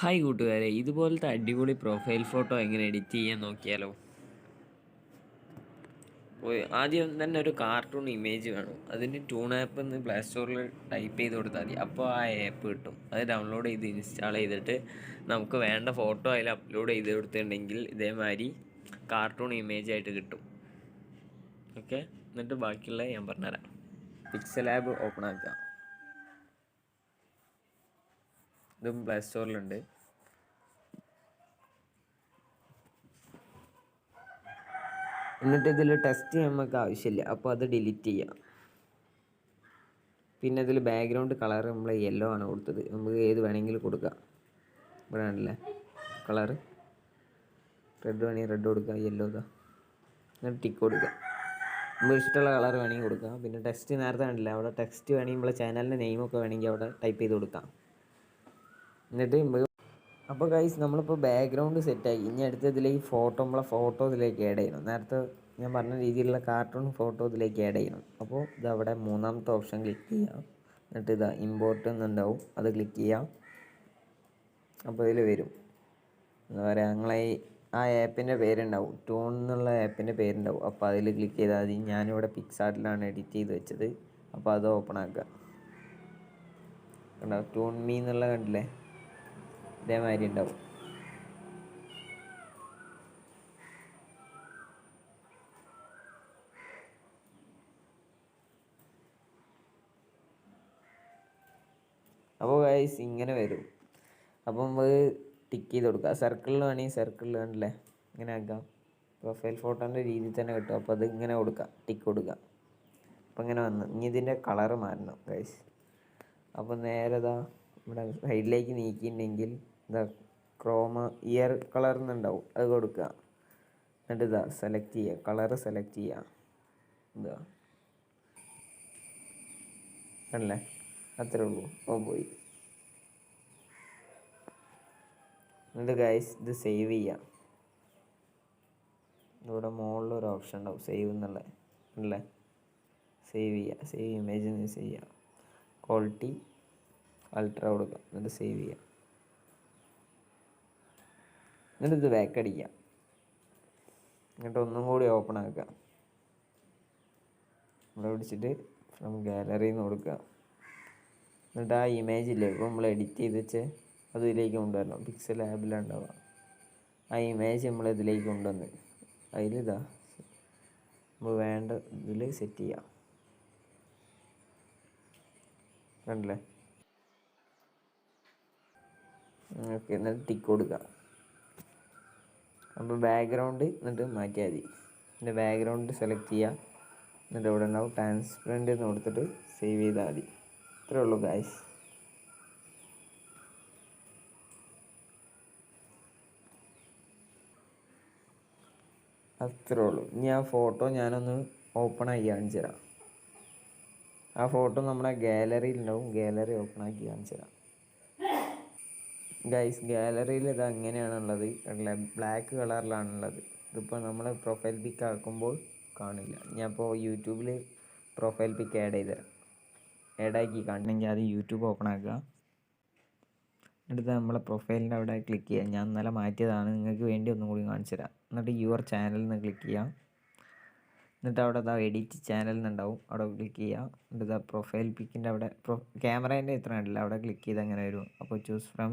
Hi കൂട്ടുകാരെ, ഇതുപോലത്തെ അടിപൊളി പ്രൊഫൈൽ ഫോട്ടോ എങ്ങനെ എഡിറ്റ് ചെയ്യാൻ നോക്കിയാലോ. ആദ്യം തന്നെ ഒരു കാർട്ടൂൺ ഇമേജ് വേണം. അതിന് ട്യൂൺ ആപ്പ് എന്ന് പ്ലേ സ്റ്റോറിൽ ടൈപ്പ് ചെയ്ത് കൊടുത്താൽ മതി. അപ്പോൾ ആ ആപ്പ് കിട്ടും. അത് ഡൗൺലോഡ് ചെയ്ത് ഇൻസ്റ്റാൾ ചെയ്തിട്ട് നമുക്ക് വേണ്ട ഫോട്ടോ അതിൽ അപ്ലോഡ് ചെയ്ത് കൊടുത്തിട്ടുണ്ടെങ്കിൽ ഇതേമാതിരി കാർട്ടൂൺ ഇമേജ് ആയിട്ട് കിട്ടും. ഓക്കെ, എന്നിട്ട് ബാക്കിയുള്ള ഞാൻ പറഞ്ഞുതരാം. പിക്സൽ ആപ്പ് ഓപ്പൺ ആക്കുക. ഇതും പ്ലേ സ്റ്റോറിലുണ്ട്. എന്നിട്ട് ഇതിൽ ടെസ്റ്റ് നമുക്ക് ആവശ്യമില്ല, അപ്പോൾ അത് ഡിലീറ്റ് ചെയ്യാം. പിന്നെ ഇതിൽ ബാക്ക്ഗ്രൗണ്ട് കളർ നമ്മൾ യെല്ലോ ആണ് കൊടുത്തത്. നമുക്ക് ഏത് വേണമെങ്കിലും കൊടുക്കാം. ഇവിടെ ആണല്ലേ കളറ്, റെഡ് വേണമെങ്കിൽ റെഡ് കൊടുക്കുക, യെല്ലോ ഇതാ. എന്നിട്ട് ടിക്ക് കൊടുക്കുക. നമുക്ക് ഇഷ്ടമുള്ള കളർ വേണമെങ്കിൽ കൊടുക്കാം. പിന്നെ ടെക്സ്റ്റ് നേരത്തെ കണ്ടില്ല, അവിടെ ടെക്സ്റ്റ് വേണമെങ്കിൽ നമ്മളെ ചാനലിൻ്റെ നെയിമൊക്കെ വേണമെങ്കിൽ അവിടെ ടൈപ്പ് ചെയ്ത് കൊടുക്കാം. എന്നിട്ട് അപ്പോൾ ഗൈസ്, നമ്മളിപ്പോൾ ബാക്ക്ഗ്രൗണ്ട് സെറ്റായി. ഇനി അടുത്ത ഇതിലേക്ക് നമ്മളെ ഫോട്ടോ ഇതിലേക്ക് ആഡ് ചെയ്യണം. നേരത്തെ ഞാൻ പറഞ്ഞ രീതിയിലുള്ള കാർട്ടൂൺ ഫോട്ടോ ഇതിലേക്ക് ആഡ് ചെയ്യണം. അപ്പോൾ ഇതവിടെ മൂന്നാമത്തെ ഓപ്ഷൻ ക്ലിക്ക് ചെയ്യാം. എന്നിട്ട് ഇതാ ഇമ്പോർട്ട് എന്നുണ്ടാവും, അത് ക്ലിക്ക് ചെയ്യാം. അപ്പോൾ ഇതിൽ വരും എന്താ പറയുക, ഞങ്ങളെ ആ ആപ്പിൻ്റെ പേരുണ്ടാവും, ട്യൂൺ എന്നുള്ള ആപ്പിൻ്റെ പേരുണ്ടാവും. അപ്പോൾ അതിൽ ക്ലിക്ക് ചെയ്താൽ മതി. ഞാനിവിടെ പിക്സാർട്ടിലാണ് എഡിറ്റ് ചെയ്ത് വെച്ചത്. അപ്പോൾ അത് ഓപ്പൺ ആക്കുക. കണ്ടോ, ട്യൂൺ മീ എന്നുള്ള കണ്ടില്ലേ, ഇതേമാതിരി ഉണ്ടാവും. അപ്പോൾ ഗൈസ് ഇങ്ങനെ വരും. അപ്പം നമുക്ക് ടിക്ക് ചെയ്ത് കൊടുക്കുക. സർക്കിളിൽ വേണമെങ്കിൽ സർക്കിളിൽ കണ്ടില്ലേ ഇങ്ങനെ ആക്കാം. പ്രൊഫൈൽ ഫോട്ടോൻ്റെ രീതിയിൽ തന്നെ കിട്ടും. അപ്പോൾ അത് ഇങ്ങനെ കൊടുക്കുക, ടിക്ക് കൊടുക്കുക. അപ്പോൾ ഇങ്ങനെ വന്നു. ഇനി ഇതിൻ്റെ കളറ് മാറണം ഗൈസ്. അപ്പോൾ നേരെ ഇതാ ഇവിടെ സൈഡിലേക്ക് നീക്കിയിട്ടുണ്ടെങ്കിൽ ഇതാ ഇയർ കളർ എന്നുണ്ടാവും, അത് കൊടുക്കുക. എന്നിട്ട് ഇതാ സെലക്ട് ചെയ്യുക, കളറ് സെലക്ട് ചെയ്യുക. ഇതാ കണ്ടല്ലേ, അത്രേ ഉള്ളൂ. ഓ പോയി. എന്നിട്ട് ഗൈസ് ഇത് സേവ് ചെയ്യാം. ഇവിടെ മുകളിലൊരു ഓപ്ഷൻ ഉണ്ടാവും, സേവ് എന്നുള്ളത് അല്ലേ. സേവ് ചെയ്യുക, സേവ് ഇമേജ് എന്ന് സേവ് ചെയ്യുക. ക്വാളിറ്റി അൾട്ര കൊടുക്കുക. എന്നിട്ട് സേവ് ചെയ്യുക. എന്നിട്ട് ഇത് ബാക്ക് അടിക്കുക. എന്നിട്ട് ഒന്നും കൂടി ഓപ്പൺ ആക്കുക. ഇവിടെ പിടിച്ചിട്ട് ഫ്രം ഗാലറിയിൽ നിന്ന് കൊടുക്കുക. എന്നിട്ട് ആ ഇമേജ് ഇല്ലേ ഇപ്പോൾ നമ്മൾ എഡിറ്റ് ചെയ്ത് വെച്ച് അത് ഇതിലേക്ക് കൊണ്ടുവരണം. പിക്സൽ ആപ്പിലുണ്ടാവുക ആ ഇമേജ് നമ്മൾ ഇതിലേക്ക് കൊണ്ടുവന്ന് അതിലിതാ നമ്മൾ വേണ്ട ഇതിൽ സെറ്റ് ചെയ്യാം. കണ്ടില്ലേ, ഓക്കെ. എന്നിട്ട് ടിക്ക് കൊടുക്കുക. അപ്പോൾ ബാക്ക്ഗ്രൗണ്ട് എന്നിട്ട് മാറ്റിയാൽ മതി. പിന്നെ ബാക്ക്ഗ്രൗണ്ട് സെലക്ട് ചെയ്യുക. എന്നിട്ട് ഇവിടെ ഉണ്ടാവും ട്രാൻസ്പെറൻറ്റ് എന്ന് കൊടുത്തിട്ട് സേവ് ചെയ്താൽ മതി. ഇത്രേ ഉള്ളൂ ഗൈസ്. അത്രേ ഉള്ളൂ. ഇനി ആ ഫോട്ടോ ഞാനൊന്ന് ഓപ്പൺ ആക്കി കാണിച്ചു തരാം. ആ ഫോട്ടോ നമ്മുടെ ഗാലറിയിൽ ഉണ്ടാവും. ഗാലറി ഓപ്പൺ ആക്കി കാണിച്ചു തരാം ഗൈസ്. ഗാലറിയിൽ ഇത് അങ്ങനെയാണുള്ളത്, ബ്ലാക്ക് കളറിലാണുള്ളത്. ഇതിപ്പോൾ നമ്മൾ പ്രൊഫൈൽ പിക്ക് ആക്കുമ്പോൾ കാണില്ല. ഞാനിപ്പോൾ യൂട്യൂബിൽ പ്രൊഫൈൽ പിക്ക് ആഡാക്കി കാണണമെങ്കിൽ അത് യൂട്യൂബ് ഓപ്പൺ ആക്കുക. എന്നിട്ട് നമ്മളെ പ്രൊഫൈലിൻ്റെ അവിടെ ക്ലിക്ക് ചെയ്യുക. ഞാൻ ഇന്നലെ മാറ്റിയതാണ്, നിങ്ങൾക്ക് വേണ്ടി ഒന്നും കൂടി കാണിച്ചു തരാം. എന്നിട്ട് യുവർ ചാനൽ എന്ന് ക്ലിക്ക് ചെയ്യാം. എന്നിട്ട് അവിടെ ഇതാ എഡിറ്റ് ചാനൽ എന്നുണ്ടാവും, അവിടെ ക്ലിക്ക് ചെയ്യുക. എന്നിട്ട് ഇതാ പ്രൊഫൈൽ പിക്കിൻ്റെ അവിടെ ക്യാമറേൻ്റെ ഇത്ര കണ്ടില്ല, അവിടെ ക്ലിക്ക് ചെയ്ത് അങ്ങനെ വരും. അപ്പോൾ ചൂസ് ഫ്രം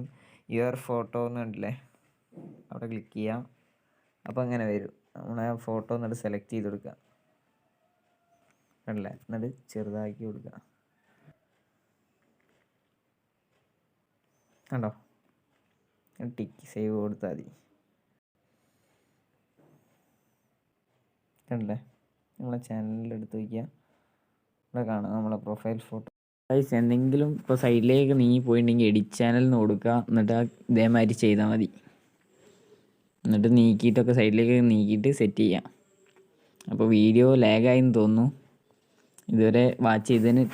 യുവർ ഫോട്ടോ എന്ന് കണ്ടില്ലേ, അവിടെ ക്ലിക്ക് ചെയ്യാം. അപ്പോൾ അങ്ങനെ വരും. നമ്മളെ ഫോട്ടോ എന്നിട്ട് സെലക്ട് ചെയ്ത് കൊടുക്കുക. കണ്ടില്ലേ, എന്നിട്ട് ചെറുതാക്കി കൊടുക്കുക. കണ്ടോ, ടിക്ക് സേവ് കൊടുത്താൽ മതി. കണ്ടില്ലേ, നമ്മളെ ചാനലിൽ എടുത്ത് വയ്ക്കുക. ഇവിടെ കാണാം നമ്മളെ പ്രൊഫൈൽ ഫോട്ടോ. ഗൈസ്, എന്തെങ്കിലും ഇപ്പോൾ സൈഡിലേക്ക് നീങ്ങി പോയിട്ടുണ്ടെങ്കിൽ എഡിറ്റ് ചാനൽ എന്ന് കൊടുക്കുക. എന്നിട്ട് ഇതേമാതിരി ചെയ്താൽ മതി. എന്നിട്ട് നീക്കിയിട്ടൊക്കെ സൈഡിലേക്ക് നീക്കിയിട്ട് സെറ്റ് ചെയ്യാം. അപ്പോൾ വീഡിയോ ലാഗായെന്ന് തോന്നുന്നു. ഇതുവരെ വാച്ച് ചെയ്തതിന്